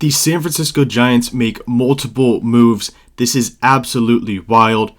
The San Francisco Giants make multiple moves. This is absolutely wild.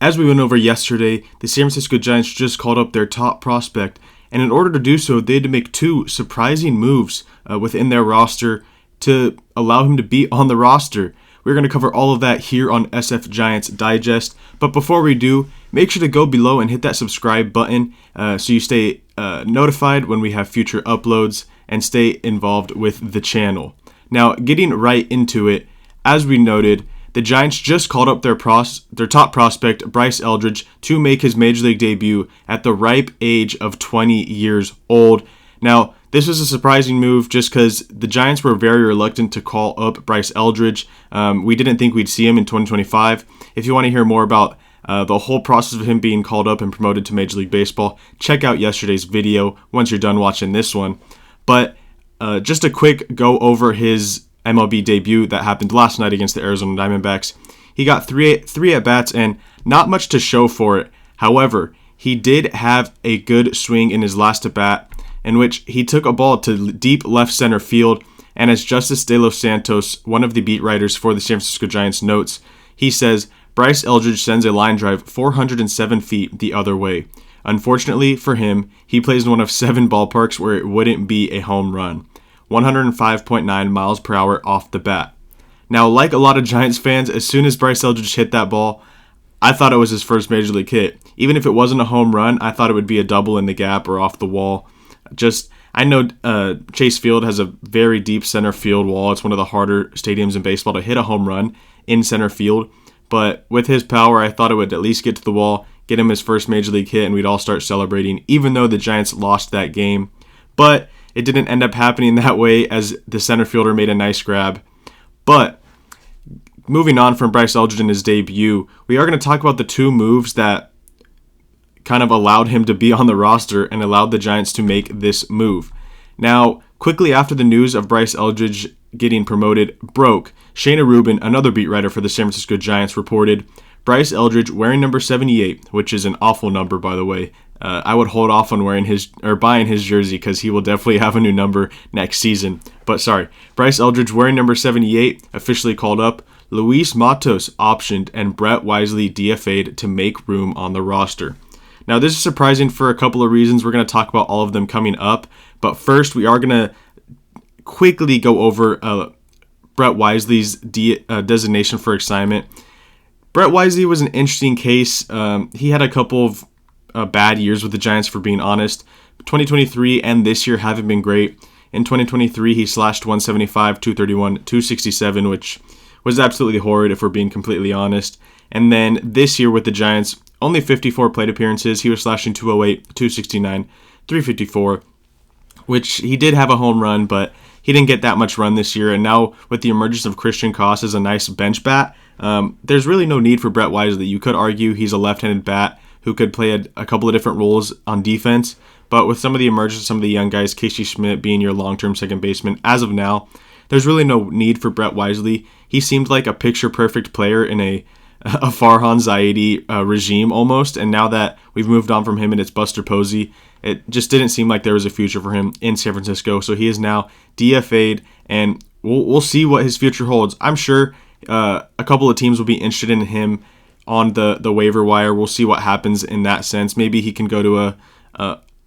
As we went over yesterday, the San Francisco Giants just called up their top prospect, and in order to do so, they had to make two surprising moves within their roster to allow him to be on the roster. We're going to cover all of that here on SF Giants Digest, but before we do, make sure to go below and hit that subscribe button so you stay notified when we have future uploads and stay involved with the channel. Now, getting right into it, as we noted, the Giants just called up their top prospect, Bryce Eldridge, to make his Major League debut at the ripe age of 20 years old. Now, this was a surprising move just because the Giants were very reluctant to call up Bryce Eldridge. We didn't think we'd see him in 2025. If you want to hear more about the whole process of him being called up and promoted to Major League Baseball, check out yesterday's video once you're done watching this one. But just a quick go over his MLB debut that happened last night against the Arizona Diamondbacks. He got three at-bats and not much to show for it. However, he did have a good swing in his last at-bat in which he took a ball to deep left center field, and as Justice De Los Santos, one of the beat writers for the San Francisco Giants, notes, he says, Bryce Eldridge sends a line drive 407 feet the other way. Unfortunately for him, he plays in one of 7 ballparks where it wouldn't be a home run. 105.9 miles per hour off the bat. Now, like a lot of Giants fans, as soon as Bryce Eldridge hit that ball, I thought it was his first Major League hit. Even if it wasn't a home run, I thought it would be a double in the gap or off the wall. I know Chase Field has a very deep center field wall. It's one of the harder stadiums in baseball to hit a home run in center field. But with his power, I thought it would at least get to the wall, get him his first Major League hit, and we'd all start celebrating, even though the Giants lost that game. But it didn't end up happening that way as the center fielder made a nice grab. But moving on from Bryce Eldridge in his debut, we are going to talk about the two moves that kind of allowed him to be on the roster and allowed the Giants to make this move. Now, quickly after the news of Bryce Eldridge getting promoted broke, Shayna Rubin, another beat writer for the San Francisco Giants, reported, Bryce Eldridge wearing number 78, which is an awful number, by the way. I would hold off on buying his jersey because he will definitely have a new number next season. But sorry, Bryce Eldridge wearing number 78 officially called up. Luis Matos optioned and Brett Wisely DFA'd to make room on the roster. Now, this is surprising for a couple of reasons. We're going to talk about all of them coming up. But first, we are going to quickly go over Brett Wisely's designation for assignment. Brett Wisely was an interesting case. He had a couple of bad years with the Giants, for being honest. 2023 and this year haven't been great. In 2023, he slashed 175, 231, 267, which was absolutely horrid if we're being completely honest. And then this year with the Giants, only 54 plate appearances. He was slashing 208, 269, 354, which he did have a home run, but he didn't get that much run this year. And now with the emergence of Christian Koss as a nice bench bat, there's really no need for Brett Wisely. You could argue he's a left-handed bat who could play a couple of different roles on defense, but with some of the emergence of some of the young guys, Casey Schmidt being your long-term second baseman, as of now, there's really no need for Brett Wisely. He seemed like a picture-perfect player in a Farhan Zaidi regime almost, and now that we've moved on from him and it's Buster Posey, it just didn't seem like there was a future for him in San Francisco, so he is now DFA'd, and we'll see what his future holds. I'm sure a couple of teams will be interested in him on the waiver wire. We'll see what happens in that sense. Maybe he can go to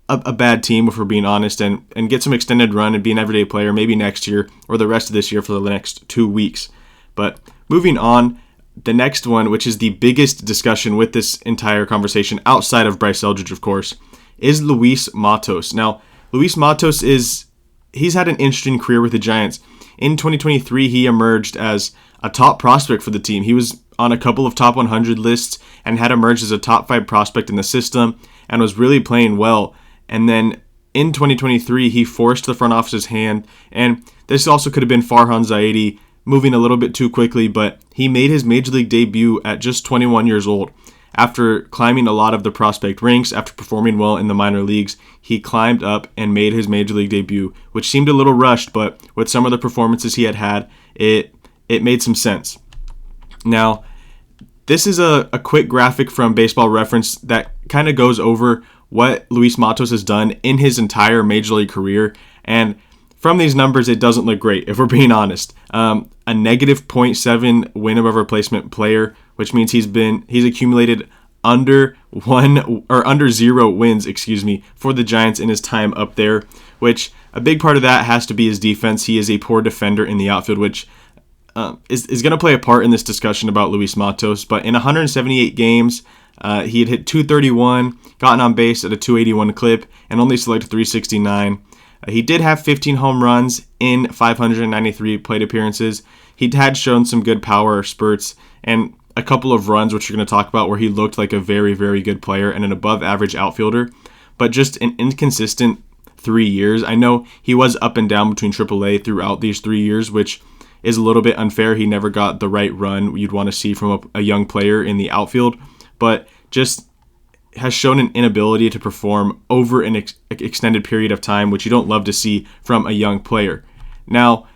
a bad team, if we're being honest, and get some extended run and be an everyday player maybe next year or the rest of this year for the next 2 weeks. But moving on, the next one, which is the biggest discussion with this entire conversation outside of Bryce Eldridge, of course, is Luis Matos. Now, Luis Matos he's had an interesting career with the Giants. In 2023, he emerged as a top prospect for the team. He was on a couple of top 100 lists and had emerged as a top 5 prospect in the system and was really playing well. And then in 2023, he forced the front office's hand, and this also could have been Farhan Zaidi moving a little bit too quickly, but he made his Major League debut at just 21 years old. After climbing a lot of the prospect ranks, after performing well in the minor leagues, he climbed up and made his Major League debut, which seemed a little rushed, but with some of the performances he had, it made some sense. Now, this is a quick graphic from Baseball Reference that kind of goes over what Luis Matos has done in his entire Major League career, and from these numbers, it doesn't look great, if we're being honest. A negative .7 win above replacement player, which means he's accumulated under 0 wins, for the Giants in his time up there, which a big part of that has to be his defense. He is a poor defender in the outfield, which is going to play a part in this discussion about Luis Matos. But in 178 games, he had hit .231, gotten on base at a .281 clip, and only selected .369. He did have 15 home runs in 593 plate appearances. He had shown some good power spurts and a couple of runs, which we're going to talk about, where he looked like a very, very good player and an above-average outfielder, but just an inconsistent 3 years. I know he was up and down between AAA throughout these 3 years, which is a little bit unfair. He never got the right run you'd want to see from a young player in the outfield, but just has shown an inability to perform over an extended period of time, which you don't love to see from a young player. Now,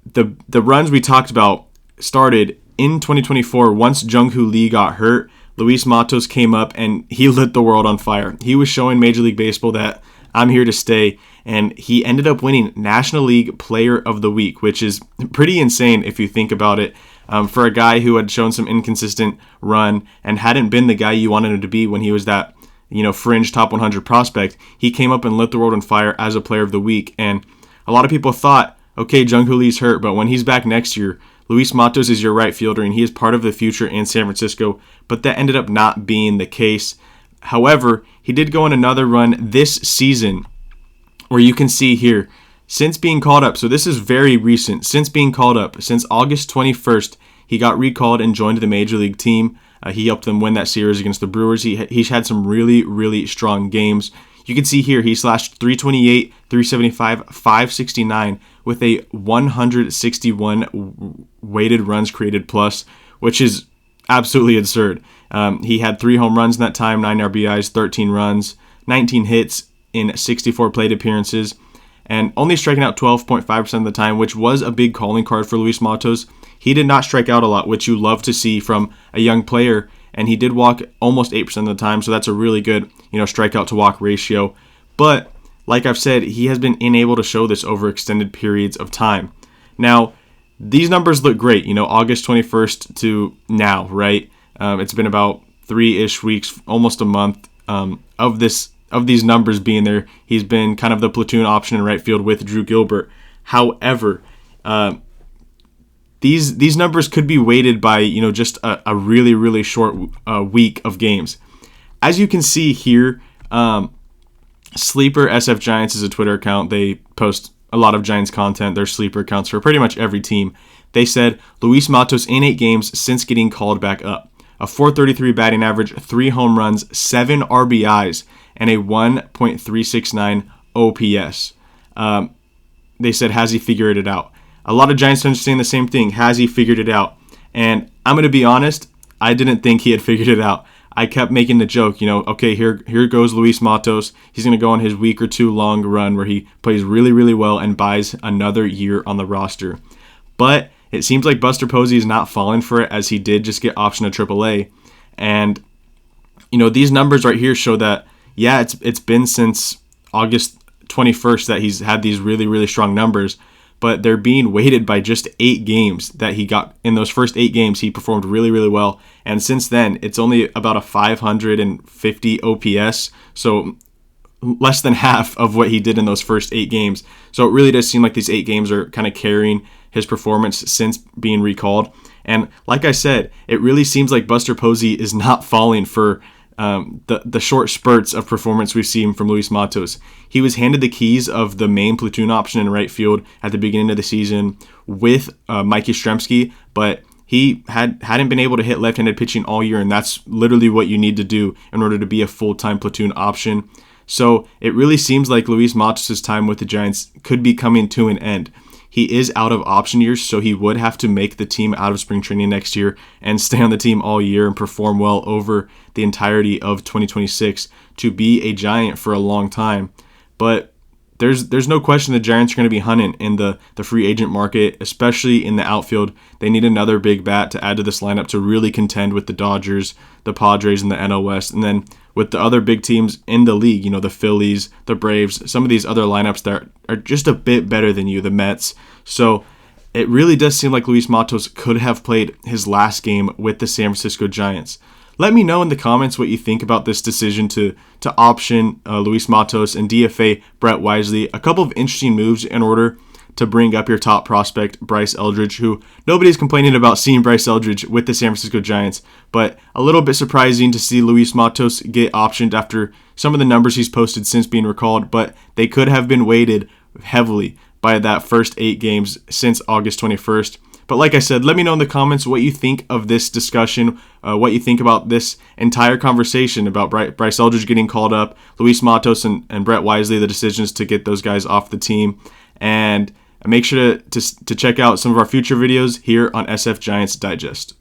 the runs we talked about started in 2024. Once Jung Hoo Lee got hurt, Luis Matos came up and he lit the world on fire. He was showing Major League Baseball that I'm here to stay, and he ended up winning National League Player of the Week, which is pretty insane if you think about it. For a guy who had shown some inconsistent run and hadn't been the guy you wanted him to be when he was that, fringe top 100 prospect, he came up and lit the world on fire as a Player of the Week. And a lot of people thought, okay, Jung Hoo Lee's hurt, but when he's back next year, Luis Matos is your right fielder and he is part of the future in San Francisco, but that ended up not being the case. However, he did go on another run this season where you can see here, since being called up, so this is very recent, since being called up, since August 21st, he got recalled and joined the Major League team. He helped them win that series against the Brewers. He's had some really, really strong games. You can see here, he slashed .328, .375, .569 with a 161 weighted runs created plus, which is absolutely absurd. He had 3 home runs in that time, 9 RBIs, 13 runs, 19 hits in 64 plate appearances, and only striking out 12.5% of the time, which was a big calling card for Luis Matos. He did not strike out a lot, which you love to see from a young player, and he did walk almost 8% of the time, so that's a really good, strikeout to walk ratio. But like I've said, he has been unable to show this over extended periods of time. Now, these numbers look great, August 21st to now, right? It's been about 3-ish weeks, almost a month of these numbers being there. He's been kind of the platoon option in right field with Drew Gilbert. However, these numbers could be weighted by just a really, really short week of games. As you can see here, Sleeper SF Giants is a Twitter account. They post a lot of Giants content. They're sleeper accounts for pretty much every team. They said Luis Matos in 8 games since getting called back up. A .433 batting average, 3 home runs, 7 RBIs, and a 1.369 OPS. They said, has he figured it out? A lot of Giants fans are saying the same thing. Has he figured it out? And I'm going to be honest, I didn't think he had figured it out. I kept making the joke, okay, here goes Luis Matos. He's going to go on his week or two long run where he plays really, really well and buys another year on the roster. But it seems like Buster Posey is not falling for it, as he did just get optioned to AAA. And, these numbers right here show that, yeah, it's been since August 21st that he's had these really, really strong numbers, but they're being weighted by just 8 games that he got. In those first 8 games, he performed really, really well. And since then, it's only about a 550 OPS, so less than half of what he did in those first 8 games. So it really does seem like these 8 games are kind of carrying his performance since being recalled. And like I said, it really seems like Buster Posey is not falling for the short spurts of performance we've seen from Luis Matos. He was handed the keys of the main platoon option in right field at the beginning of the season with Mike Yastrzemski, but he hadn't been able to hit left-handed pitching all year, and that's literally what you need to do in order to be a full-time platoon option. So it really seems like Luis Matos' time with the Giants could be coming to an end. He is out of option years, so he would have to make the team out of spring training next year and stay on the team all year and perform well over the entirety of 2026 to be a Giant for a long time. But there's no question the Giants are going to be hunting in the free agent market, especially in the outfield. They need another big bat to add to this lineup to really contend with the Dodgers, the Padres, and the NL West. And then with the other big teams in the league, the Phillies, the Braves, some of these other lineups that are just a bit better than you, the Mets. So it really does seem like Luis Matos could have played his last game with the San Francisco Giants. Let me know in the comments what you think about this decision to option Luis Matos and DFA Brett Wisely. A couple of interesting moves in order to bring up your top prospect, Bryce Eldridge, who nobody's complaining about seeing Bryce Eldridge with the San Francisco Giants, but a little bit surprising to see Luis Matos get optioned after some of the numbers he's posted since being recalled, but they could have been weighted heavily by that first 8 games since August 21st. But like I said, let me know in the comments what you think of this discussion, what you think about this entire conversation about Bryce Eldridge getting called up, Luis Matos and Brett Wisely, the decisions to get those guys off the team. And make sure to check out some of our future videos here on SF Giants Digest.